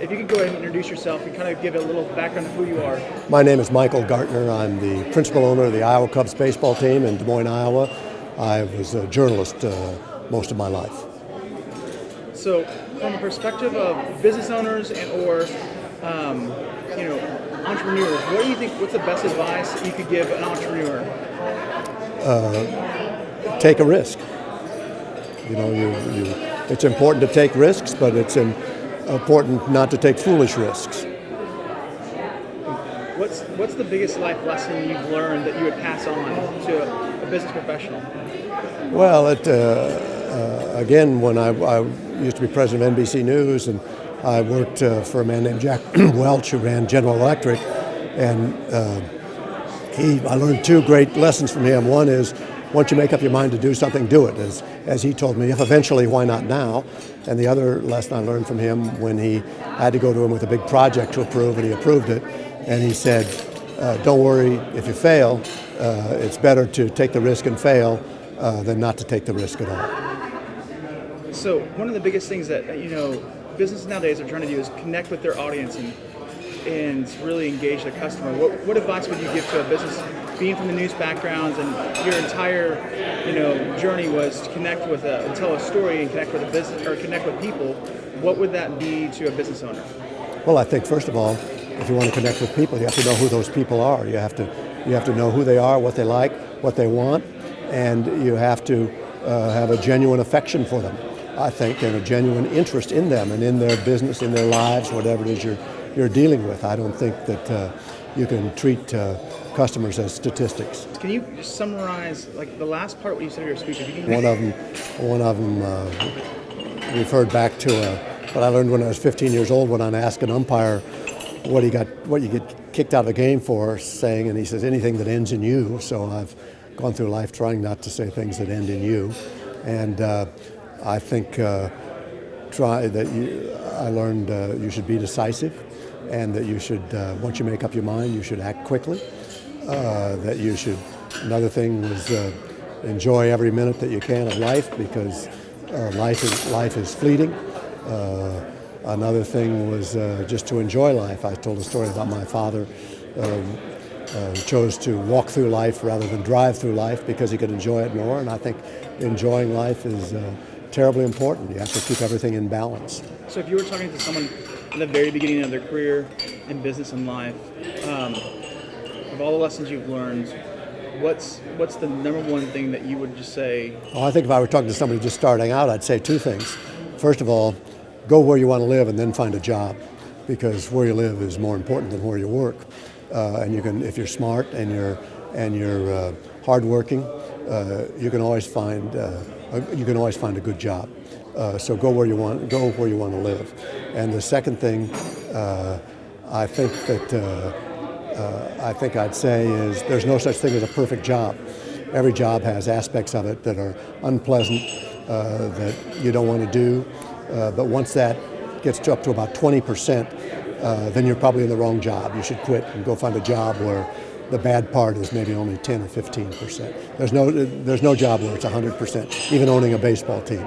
if you could go ahead and introduce yourself and kind of give a little background of who you are. My name is Michael Gartner. I'm the principal owner of the Iowa Cubs baseball team in Des Moines, Iowa. I was a journalist most of my life. So, from a perspective of business owners or entrepreneurs, what do you think? What's the best advice you could give an entrepreneur? Take a risk. It's important to take risks, but it's important not to take foolish risks. What's the biggest life lesson you've learned that you would pass on to a business professional? Well, again, when I used to be president of NBC News, and I worked for a man named Jack Welch who ran General Electric, and I learned two great lessons from him. One is, once you make up your mind to do something, do it. As he told me, if eventually, why not now? And the other lesson I learned from him, when I had to go to him with a big project to approve, and he approved it, and he said, don't worry if you fail. It's better to take the risk and fail than not to take the risk at all. So one of the biggest things that businesses nowadays are trying to do is connect with their audience and really engage the customer. What advice would you give to a business, being from the news backgrounds, and your entire journey was to connect with tell a story and connect with a business or connect with people? What would that be to a business owner? Well, I think first of all, if you want to connect with people, you have to know who those people are. You have to know who they are, what they like, what they want, and you have to have a genuine affection for them, I think, and a genuine interest in them and in their business, in their lives, whatever it is you're dealing with. I don't think that you can treat customers as statistics. Can you summarize, like the last part what you said of your speech? One of them referred back to what I learned when I was 15 years old, when I asked an umpire what you get kicked out of the game for, saying, and he says, anything that ends in you. So I've gone through life trying not to say things that end in you, and I think I learned you should be decisive, and that you should, once you make up your mind, you should act quickly. Another thing was enjoy every minute that you can of life, because life is fleeting. Another thing was just to enjoy life. I told a story about my father who chose to walk through life rather than drive through life because he could enjoy it more, and I think enjoying life is terribly important. You have to keep everything in balance. So if you were talking to someone at the very beginning of their career in business and life, of all the lessons you've learned, what's the number one thing that you would just say? Well, I think if I were talking to somebody just starting out, I'd say two things. First of all, go where you want to live and then find a job, because where you live is more important than where you work. And you can, if you're smart and you're hardworking, you can always find a good job. So go where you want to live. And the second thing, I think I'd say is there's no such thing as a perfect job. Every job has aspects of it that are unpleasant, that you don't want to do. But once that gets up to about 20%, then you're probably in the wrong job. You should quit and go find a job where the bad part is maybe only 10 or 15%. There's no job where it's 100%, even owning a baseball team.